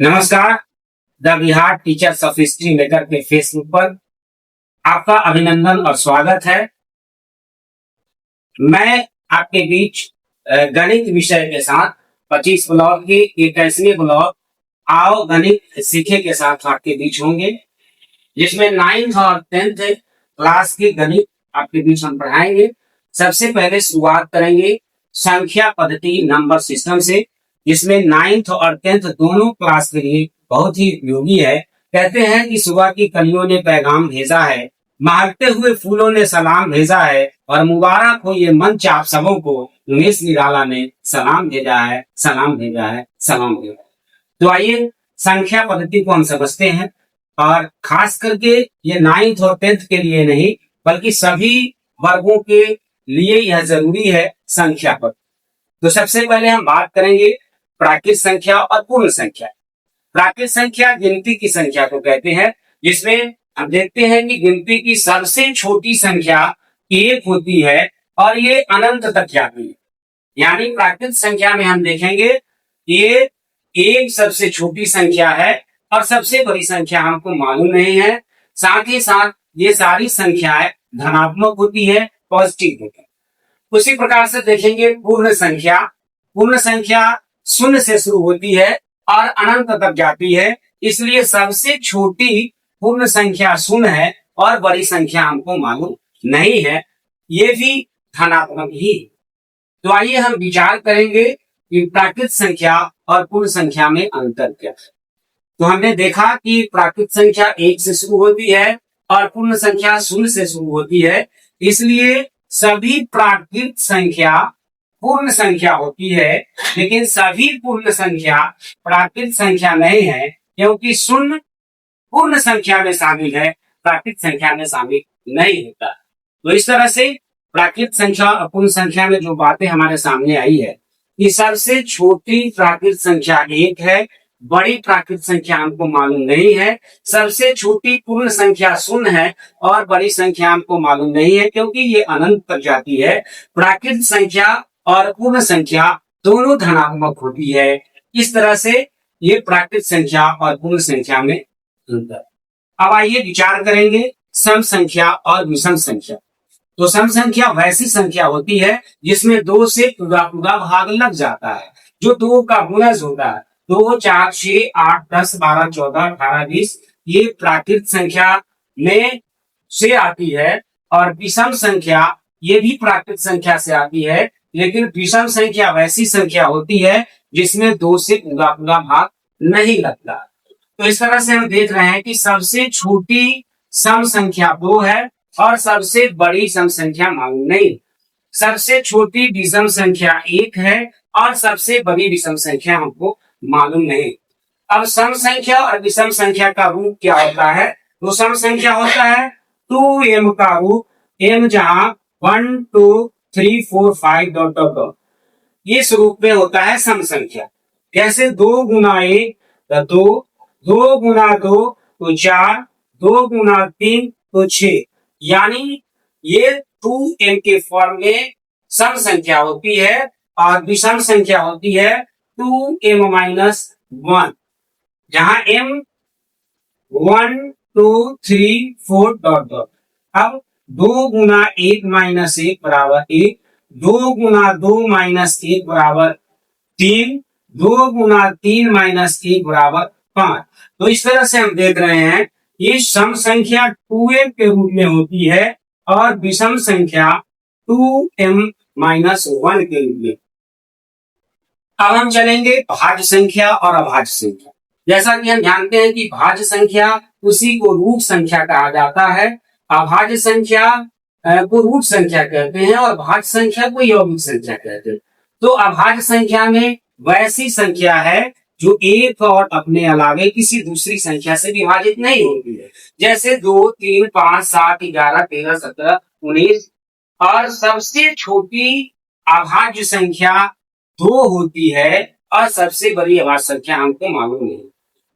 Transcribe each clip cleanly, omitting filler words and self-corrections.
नमस्कार। The Bihar teachers of history लेकर के फेसबुक पर आपका अभिनंदन और स्वागत है। मैं आपके बीच गणित विषय के साथ 25 ब्लॉक की 21वीं ब्लॉक आओ गणित सीखे के साथ आपके बीच होंगे, जिसमें 9th और 10th क्लास की गणित आपके बीच हम पढ़ाएंगे। सबसे पहले शुरुआत करेंगे संख्या पद्धति नंबर सिस्टम से, जिसमें 9th और 10th दोनों क्लास के लिए बहुत ही उपयोगी है। कहते हैं कि सुबह की कलियों ने पैगाम भेजा है, महकते हुए फूलों ने सलाम भेजा है, और मुबारक हो ये मंच आप सबों को, उमेश निराला ने सलाम भेजा है, सलाम भेजा है, सलाम भेजा है। तो आइए संख्या पद्धति को हम समझते हैं, और खास करके ये 9th और 10th के लिए नहीं बल्कि सभी वर्गों के लिए यह जरूरी है संख्या पद्धति। तो सबसे पहले हम बात करेंगे प्राकृत संख्या और पूर्ण संख्या। प्राकृत संख्या गिनती की संख्या को कहते हैं, जिसमें हम देखते हैं कि गिनती की सबसे छोटी संख्या एक होती है और ये अनंत तक जाती है। यानी प्राकृत संख्या में हम देखेंगे ये एक सबसे छोटी संख्या है और सबसे बड़ी संख्या हमको मालूम नहीं है। साथ ही साथ ये सारी संख्याएं धनात्मक होती है, पॉजिटिव होती है। उसी प्रकार से देखेंगे पूर्ण संख्या। पूर्ण संख्या शून्य से शुरू होती है और अनंत तक जाती है, इसलिए सबसे छोटी पूर्ण संख्या शून्य है और बड़ी संख्या हमको मालूम नहीं है, ये भी धनात्मक ही। तो आइए हम विचार करेंगे कि प्राकृत संख्या और पूर्ण संख्या में अंतर क्या है। तो हमने देखा कि प्राकृत संख्या एक से शुरू होती है और पूर्ण संख्या शून्य से शुरू होती है, इसलिए सभी प्राकृत संख्या पूर्ण संख्या होती है, लेकिन सभी पूर्ण संख्या प्राकृत संख्या नहीं है, क्योंकि शून्य पूर्ण संख्या में शामिल है, प्राकृत संख्या में शामिल नहीं होता। तो इस तरह से प्राकृत संख्या और पूर्ण संख्या में जो बातें हमारे सामने आई है कि सबसे छोटी प्राकृत संख्या एक है, बड़ी प्राकृत संख्या हमको मालूम नहीं है, सबसे छोटी पूर्ण संख्या शून्य है और बड़ी संख्या हमको मालूम नहीं है, क्योंकि ये अनंत तक जाती है। प्राकृत संख्या और पूर्ण संख्या दोनों धनात्मक होती है। इस तरह से ये प्राकृत संख्या और पूर्ण संख्या में अंतर। अब आइए विचार करेंगे सम संख्या और विषम संख्या। तो सम संख्या वैसी संख्या होती है जिसमें 2 से पूरा भाग लग जाता है, जो 2 का गुणज होता है। 2, 4, 6, 8, 10, 12, 14, 18, 20 ये प्राकृत संख्या में से आती है, और विषम संख्या ये भी प्राकृत संख्या से आती है, लेकिन विषम संख्या वैसी संख्या होती है जिसमें 2 से पूरा भाग नहीं लगता। तो इस तरह से हम देख रहे हैं कि सबसे छोटी सम संख्या 2 है और सबसे बड़ी सम संख्या मालूम नहीं। सबसे छोटी विषम संख्या 1 है और सबसे बड़ी विषम संख्या हमको मालूम नहीं। अब सम संख्या और विषम संख्या का रूप क्या होता है? तो सम संख्या होता है 2m का रूप, m जहां 1 2 3 4 5 डॉट डॉट डॉट, इस रूप में होता है सम संख्या। कैसे? 2 गुना 1 तो 2 गुना 2 तो 4, 2 गुना 3 तो 6, यानी ये 2m के फॉर्म में सम संख्या होती है, और विषम संख्या होती है 2m माइनस 1, जहां m 1 2 3 4 डॉट डॉट। अब 2 गुना 1 माइनस 1 बराबर 1, 2 गुना 2 माइनस 1 बराबर 3, 2 गुना 3 माइनस 1 बराबर 5। तो इस तरह से हम देख रहे हैं ये सम संख्या 2m के रूप में होती है और विषम संख्या 2m माइनस 1 के रूप में। अब हम चलेंगे भाज्य संख्या और अभाज्य संख्या। जैसा कि हम जानते हैं कि भाज्य संख्या उसी को रूट संख्या कहा जाता है, अभाज्य संख्या को रूट संख्या कहते हैं और भाज्य संख्या को यौगिक संख्या कहते हैं। तो अभाज्य संख्या में वैसी संख्या है जो एक और अपने अलावे किसी दूसरी संख्या से विभाजित नहीं होती है, जैसे 2 3 5 7 11 13 17 19। और सबसे छोटी अभाज्य संख्या 2 होती है और सबसे बड़ी अभाज्य संख्या हमको मालूम नहीं।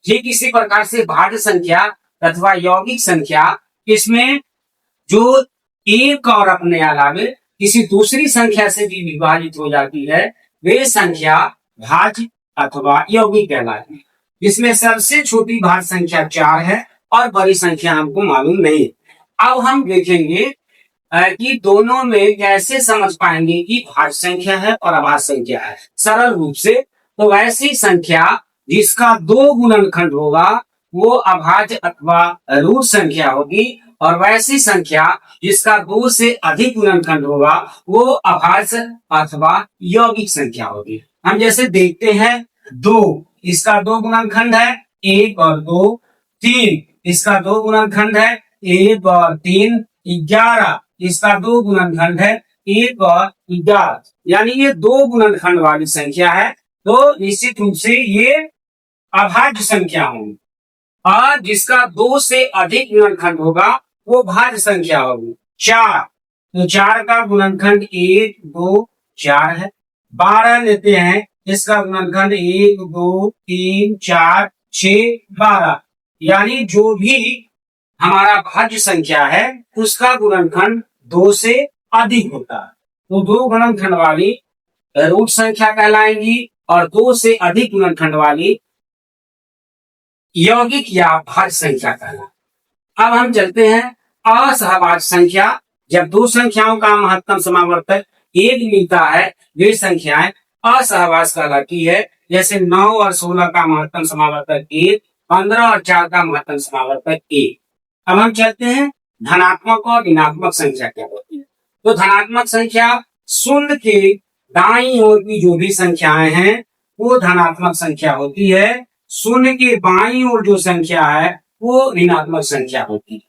ठीक इसी प्रकार से भाज्य संख्या अथवा यौगिक संख्या, इसमें जो एक और अपने अलावे किसी दूसरी संख्या से भी विभाजित हो जाती है, वे संख्या भाज्य अथवा यौगिक कहलाती है। इसमें सबसे छोटी भाज्य संख्या 4 है और बड़ी संख्या हमको मालूम नहीं। अब हम देखेंगे कि दोनों में कैसे समझ पाएंगे कि भाज्य संख्या है और अभाज्य संख्या है सरल रूप से। तो ऐसी संख्या जिसका 2 गुणनखंड होगा वो अभाज्य अथवा रूट संख्या होगी, और वैसी संख्या जिसका 2 से अधिक गुणनखंड होगा वो अभाज्य अथवा यौगिक संख्या होगी। हम जैसे देखते हैं 2, इसका 2 गुणनखंड है 1 और 2। 3, इसका 2 गुणनखंड है 1 और 3। 11, इसका 2 गुणनखंड है 1 और 11, यानी ये 2 गुणनखंड वाली संख्या है। तो निश्चित रूप से ये अभाज्य संख्या होगी, और जिसका 2 से अधिक गुणनखंड होगा वो भाज्य संख्या होगी। 4, तो 4 का गुणनखंड 1 2 4 है। 12 लेते हैं, इसका गुणनखंड 1 2 3 4 6 12, यानी जो भी हमारा भाज्य संख्या है उसका गुणनखंड 2 से अधिक होता है। तो 2 गुणनखंड वाली रूट संख्या कहलाएंगी और 2 से अधिक गुणनखंड वाली यौगिक या भाज्य संख्या कहलाएंगी। अब हम चलते हैं असहभाज्य संख्या। जब 2 संख्याओं का महत्तम समावर्तक 1 मिलता है वे संख्याएं असहभाज्य कहलाती है। जैसे 9 और 16 का महत्तम समावर्तक 1, 15 और 4 का महत्तम समावर्तक 1। अब हम चलते हैं धनात्मक और ऋणात्मक संख्या क्या होती है। तो धनात्मक संख्या शून्य के दाईं ओर की जो भी संख्याएं हैं वो धनात्मक संख्या होती है। शून्य के बाईं ओर जो संख्या है वो ऋणात्मक संख्या होती है।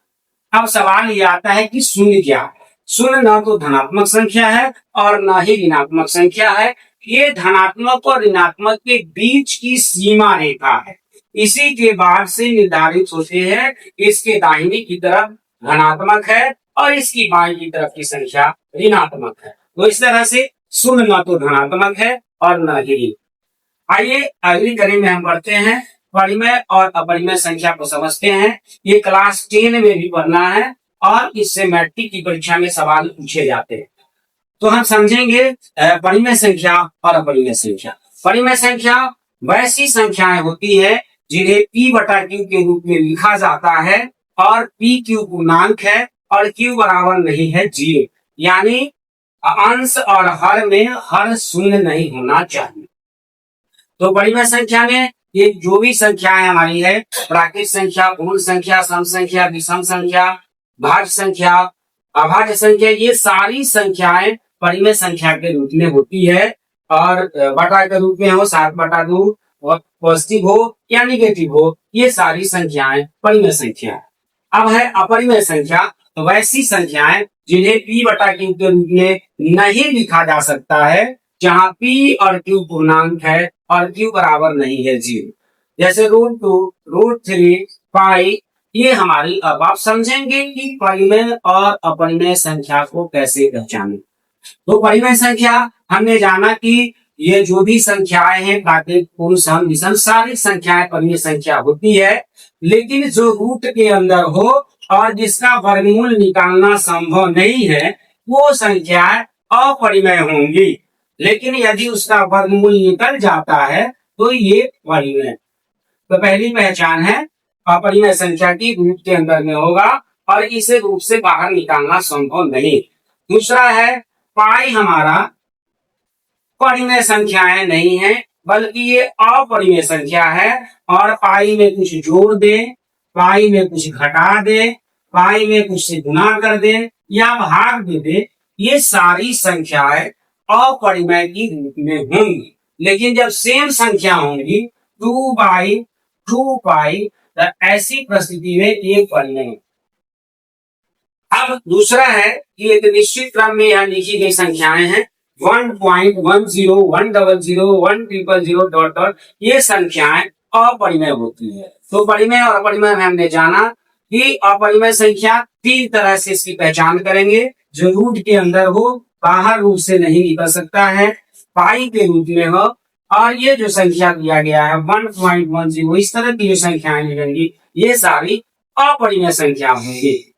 अब सवाल ये आता है कि शून्य क्या है। शून्य ना तो धनात्मक संख्या है और ना ही ऋणात्मक संख्या है, ये धनात्मक और ऋणात्मक के बीच की सीमा रेखा है। इसी के बाद से निर्धारित होते हैं इसके दाहिनी की तरफ धनात्मक है और इसकी बाईं की तरफ की संख्या ऋणात्मक है। तो इस तरह से शून्य ना तो धनात्मक है और न ही ऋणात्मक। आइए अगली कड़ी में हम बढ़ते हैं, परिमेय और अपरिमेय संख्या को समझते हैं। ये क्लास 10 में भी पढ़ना है और इससे मैट्रिक की परीक्षा में सवाल पूछे जाते हैं। तो हम समझेंगे परिमेय संख्या और अपरिमेय संख्या। परिमेय संख्या वैसी संख्याएं होती है जिन्हें P बटा Q के रूप में लिखा जाता है और P Q पूर्णांक है और Q बराबर नहीं है 0, यानी अंश और हर में हर शून्य नहीं होना चाहिए। तो परिमेय संख्या में ये जो भी संख्याएं हमारी है, प्राकृत संख्या, पूर्ण संख्या, सम संख्या, विषम संख्या, भाज्य संख्या, अभाज्य संख्या, ये सारी संख्याएं परिमेय संख्या के रूप में होती है। और बटा के रूप में हो 7/2 और पॉजिटिव हो या निगेटिव हो, ये सारी संख्याएं परिमेय संख्या है। अब है अपरिमेय संख्या, तो वैसी संख्याएं जिन्हें P बटा Q के रूप में नहीं लिखा जा सकता है, जहां P और Q पूर्णांक है और Q बराबर नहीं है 0। जैसे √2, √3, पाई, ये हमारी। अब आप समझेंगे कि परिमेय और अपरिमेय संख्या को कैसे पहचानें। तो परिमेय संख्या हमने जाना कि ये जो भी संख्याएं हैं, प्राकृत, पूर्ण, सम, विषम, सारी संख्याएं परिमेय संख्या होती है। लेकिन जो रूट के अंदर हो और जिसका वर्गमूल निकालना संभव नहीं है वो संख्याएं अपरिमेय होंगी। लेकिन यदि उसका वर्गमूल निकल जाता है तो ये परिमेय। तो पहली पहचान है अपरिमेय संख्या की, रूट के अंदर में होगा और इसे रूट से बाहर निकालना संभव नहीं। दूसरा है पाई हमारा परिमेय संख्याएं नहीं है बल्कि ये अपरिमेय संख्या है, और पाई में कुछ जोड़ दे, पाई में कुछ घटा दे, पाई में कुछ से गुना कर दे या भाग दे दे, ये सारी संख्याएं अपरिमेय की रूप में होंगी। लेकिन जब सेम संख्या होंगी 2/2 पाई, तो ऐसी परिस्थिति में ये परिमेय। अब दूसरा है कि एक निश्चित क्रम में यह लिखी गई संख्याएं हैं 1.10 100 100 ये संख्याएं अपरिमेय होती है। तो परिमेय और अपरिमेय में हमने जाना कि अपरिमेय संख्या 3 तरह से इसकी पहचान करेंगे। जो रूट के अंदर हो, बाहर रूट से नहीं निकल सकता है, पाई के रूप में हो, और ये जो संख्या दिया गया है 1.10, इस तरह की जो संख्याएं मिलेंगी ये सारी अपरिमेय संख्या होंगी।